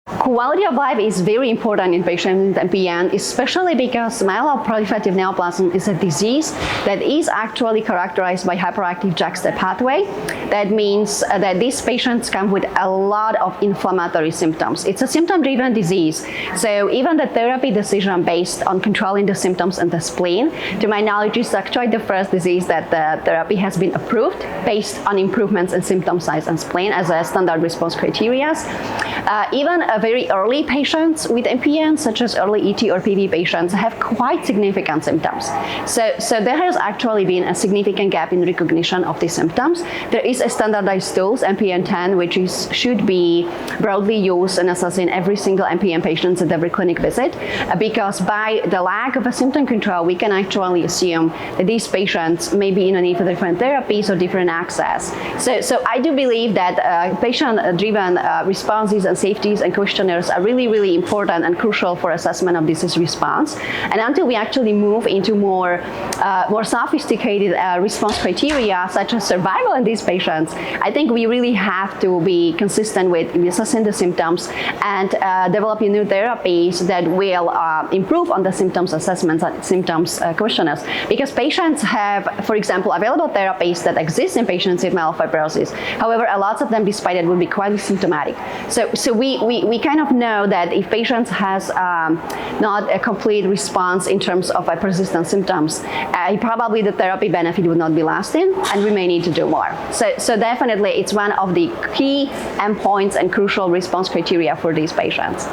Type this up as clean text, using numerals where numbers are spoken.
Quality of life is very important in patients with MPN, especially because myeloproliferative neoplasm is a disease that is actually characterized by hyperactive JAK-STAT pathway. That means that these patients come with a lot of inflammatory symptoms. It's a symptom-driven disease, so even the therapy decision based on controlling the symptoms in the spleen, to my knowledge, is actually the first disease that the therapy has been approved based on improvements in symptom size and spleen as a standard response criteria. Even very early patients with MPN, such as early ET or PV patients, have quite significant symptoms. So there has actually been a significant gap in recognition of these symptoms. There is a standardized tool, MPN-10, which should be broadly used and assessed in every single MPN patient at every clinic visit, because by the lack of a symptom control, we can actually assume that these patients may be in a need for different therapies or different access. So I do believe that patient-driven responses and safeties and questionnaires are really, really important and crucial for assessment of disease response. And until we actually move into more sophisticated response criteria, such as survival in these patients, I think we really have to be consistent with assessing the symptoms and developing new therapies that will improve on the symptoms assessments and symptoms questionnaires. Because patients have, for example, available therapies that exist in patients with myelofibrosis. However, a lot of them, despite it, will be quite symptomatic. So we kind of know that if patients has not a complete response in terms of persistent symptoms, probably the therapy benefit would not be lasting, and we may need to do more. So definitely it's one of the key endpoints and crucial response criteria for these patients.